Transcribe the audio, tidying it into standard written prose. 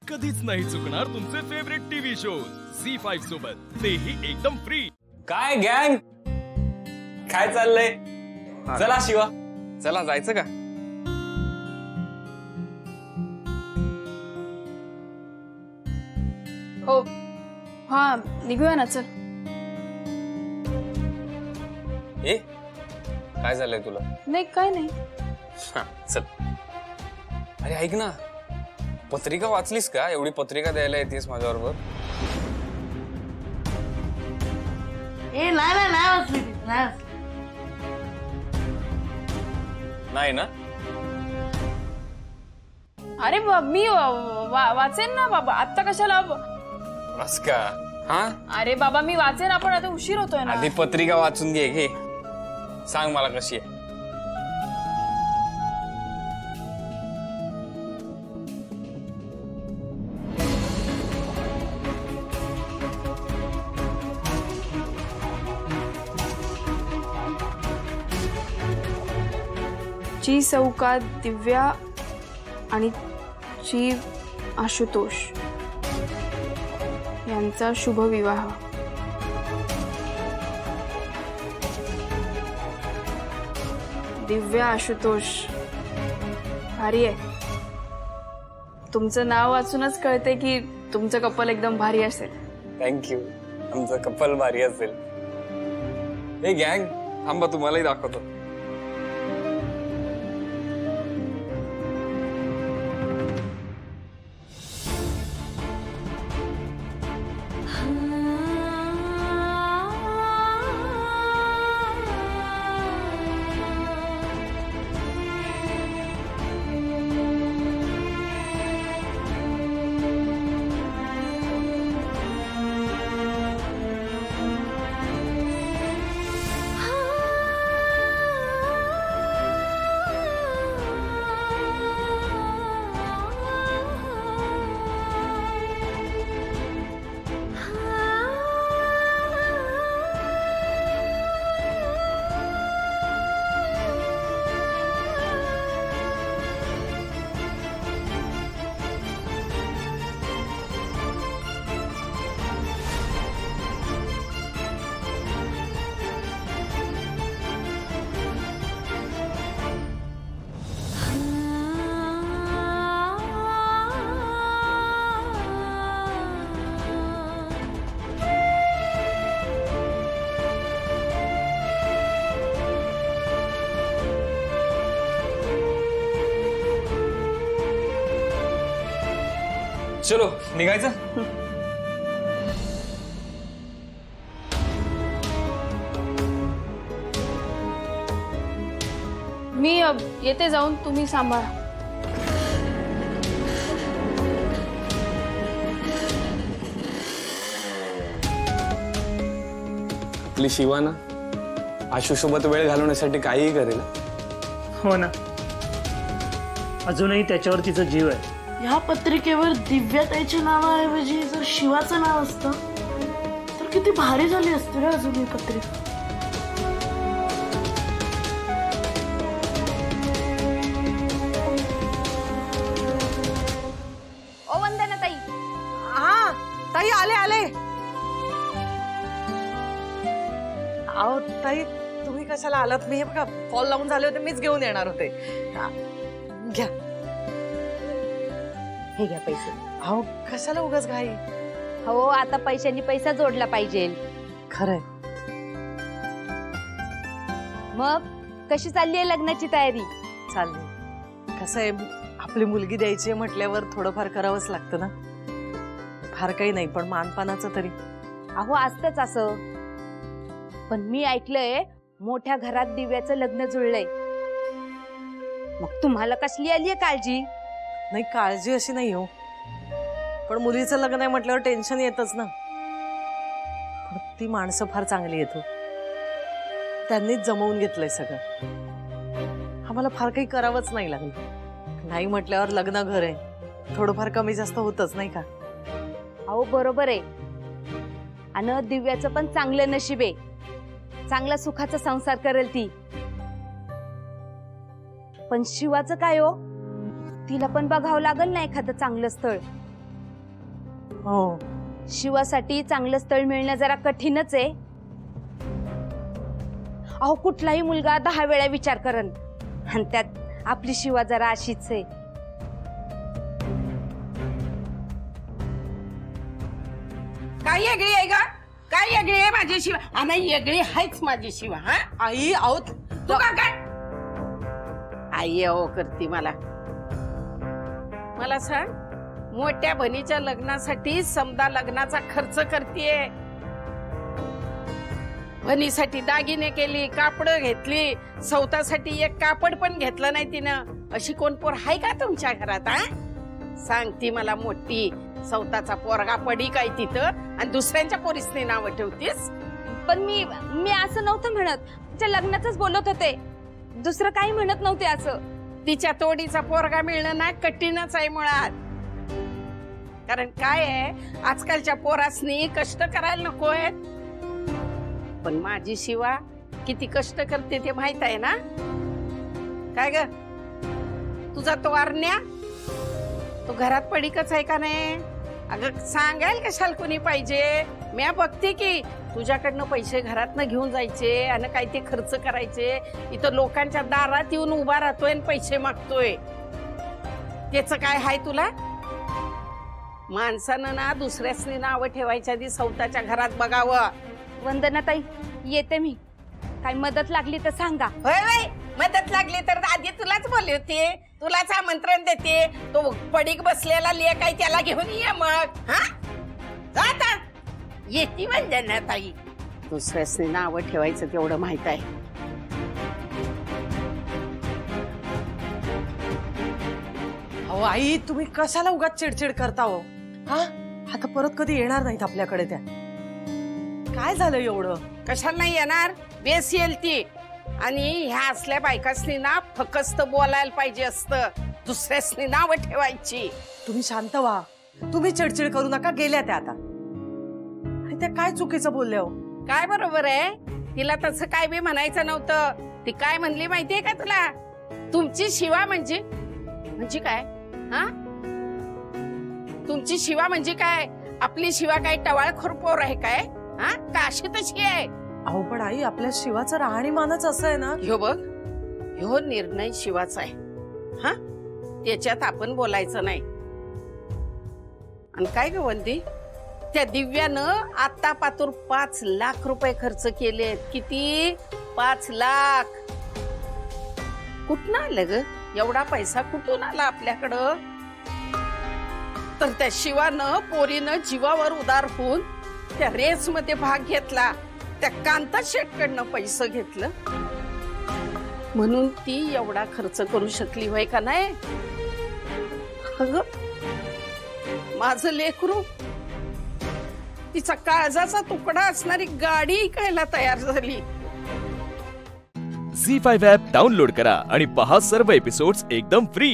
कधीच नाही चुकणार तुमचे फेवरेट टीव्ही शोज झी5 सोबत, तेही एकदम फ्री। काय गँग, काय चाललंय? चला शिवा, चला जायचं का? हो हा, निघूया ना, चल। ए काय झालंय तुला? नाही, काय नाही। चल। अरे ऐक ना, पत्रिका वाचलीस का? एवढी पत्रिका द्यायला येतेस माझ्याबरोबर? ए नाही वाचली, नाही ना? अरे मी वाचेन ना बाबा, आता कशाला? बस का? हा अरे बाबा मी वाचेन, आपण आता उशीर होतोय ना। आधी पत्रिका वाचून घे, सांग मला कशी आहे। ची चौकात दिव्या आणि ची आशुतोष यांचा शुभ विवाह। दिव्या आशुतोष, भारी आहे। तुमचं नाव वाचूनच कळते की तुमचं कपल एकदम भारी असेल। थँक्यू, आमचं कपल भारी असेल। हे गँग थांबा, तुम्हालाही दाखवतो। चलो निघायचं। मी येते जाऊन, तुम्ही सांभाळा। आपली शिवा ना आशू सोबत वेळ घालवण्यासाठी काहीही करेल। हो ना, अजूनही त्याच्यावर तिचा जीव आहे। ह्या पत्रिकेवर दिव्याताईच्या नावाऐवजी जर शिवाचं नाव असतं तर किती भारी झाली असती रे अजून ही पत्रिका। ओ वंदना ताई। हा ताई, आले। अहो ताई, तुम्ही कशाला आलात? मी हे बघा फॉल लावून झाले होते, मीच घेऊन येणार होते। घ्या, हे घ्या पैसे। अहो कशाला उगाच घाई? हो, आता पैशांनी पैसा जोडला पाहिजे। खरंय। मग कशी चालली आहे लग्नाची तयारी? चालली। कसं आहे, आपली मुलगी द्यायची म्हटल्यावर थोडंफार करावंच लागतं ना। फार काही नाही, पण मानपानाचं तरी। अहो असतंच असं, पण मी ऐकलंय मोठ्या घरात दिव्याचं लग्न जुळलंय। मग तुम्हाला कसली आलीये काळजी? नाही, काळजी अशी नाही हो, पण मुलीचं लग्न आहे म्हटल्यावर टेन्शन येतच ना। पण ती माणसं फार चांगली येतो, त्यांनीच जमवून घेतलंय सगळं। आम्हाला फार काही करावंच नाही लागलं। नाही म्हटल्यावर लग्न घर आहे, थोडंफार कमी जास्त होतच नाही का? अहो बरोबर आहे, आणि दिव्याचं पण चांगलं नशीब आहे, चांगला सुखाचा संसार करेल ती। पण शिवाचं काय हो, तिला पण बघावं लागल ना एखादं चांगलं स्थळ। हो. शिवासाठी चांगलं स्थळ मिळणं जरा कठीणच आहे. अहो कुठलाही मुलगा 10 वेळा विचार करन, आणि त्यात आपली शिवा जरा अशीच आहे. काय वेगळी आहे का? काय वेगळी आहे माझी शिवा? नाही वेगळी आहेच माझी शिवा. हा आई अहो तू का काय आई अहो करते मला सांग. मोठ्या बहिणीच्या लग्नासाठी समदा लग्नाचा खर्च करतेय. बहिणीसाठी दागिने केली, कापड घेतली, सौतासाठी एक कापड पण घेतलं नाही तिनं. अशी कोण पोर आहे का तुमच्या घरात? हा सांगती मला मोठी सौताचा पोरगा पडी काय तिथं, आणि दुसऱ्यांच्या पोरीसने नाव ठेवतीस. पण मी असं नव्हतं म्हणत, तिच्या लग्नाचंच बोलत होते, दुसरं काही म्हणत नव्हते. असं तिच्या तोडीचा पोरगा मिळणं ना कठीणच आहे मुळात. कारण काय आहे, आजकालच्या पोरासनी कष्ट करायला नकोय. पण माझी शिवा किती कष्ट करते ते माहित आहे ना? काय ग तुझा तो अरण्या, तो घरात पडीकच आहे का नाही? अगं सांगायला कशाला कोणी पाहिजे? मी बघते की तुझ्याकडनं पैसे घरातनं घेऊन जायचे आणि काय ते खर्च करायचे. इथं लोकांच्या दारात येऊन उभा राहतोय आणि पैसे मागतोय. त्याच काय हाय तुला? माणसानं ना दुसऱ्यासनी नावं ठेवायच्या आधी स्वतःच्या घरात बघावं. वंदनाताई येते मी, काय मदत लागली तर सांगा. होय होय, मदत लागली तर आधी तुलाच बोलवते, तुलाच आमंत्रण देते. तो पडीक बसलेला लेक आहे त्याला घेऊन ये मग. हा जाता येते वंदनाताई. दुसऱ्यासनी नावं ठेवायचं तेवढं माहित आहे. अहो आई तुम्ही कशाला उगाच चिडचिड करता हो? हा आता परत कधी येणार नाहीत आपल्याकडे त्या. काय झालं एवढं? कशाला नाही येणार? बेस येईल ती. आणि ह्या असल्या बायकासनी ना फकस्त बोलायला पाहिजे असतं, दुसऱ्यासनी नावं ठेवायची. तुम्ही शांत व्हा, तुम्ही चिडचिड करू नका. गेल्या त्या आता, आणि त्या काय चुकीचं बोलल्या हो? काय बरोबर आहे? तिला तसं काय बी म्हणायचं नव्हतं. ती काय म्हणली माहितीये का तुला? तुमची शिवा म्हणजे काय? हा तुमची शिवा म्हणजे काय? आपली शिवा काय टवाळखोर पोर आहे काय? हा का अशी तशी आहे? अहो पण आई आपल्या शिवाचं राहणीमानच असं आहे ना. ह्यो बघ, ह्यो निर्णय शिवाचा आहे. हा त्याच्यात आपण बोलायचं नाही. आणि काय ग वंदी, त्या दिव्यानं आता पातूर 5 लाख रुपये खर्च केले. किती? 5 लाख. कुठून आलं ग एवढा पैसा? कुठून आला आपल्याकडं? तर त्या शिवानं पोरीनं जीवावर उदार होऊन त्या रेस मध्ये भाग घेतला. त्या कांता शेटकडनं पैसे घेतलं म्हणून ती एवढा खर्च करू शकली होय का नाही? अगं माझं लेकरू, तिचा काळजाचा तुकडा असणारी गाडी ऐकायला तयार झाली. झी5 ॲप डाउनलोड करा आणि पहा सर्व एपिसोड्स एकदम फ्री.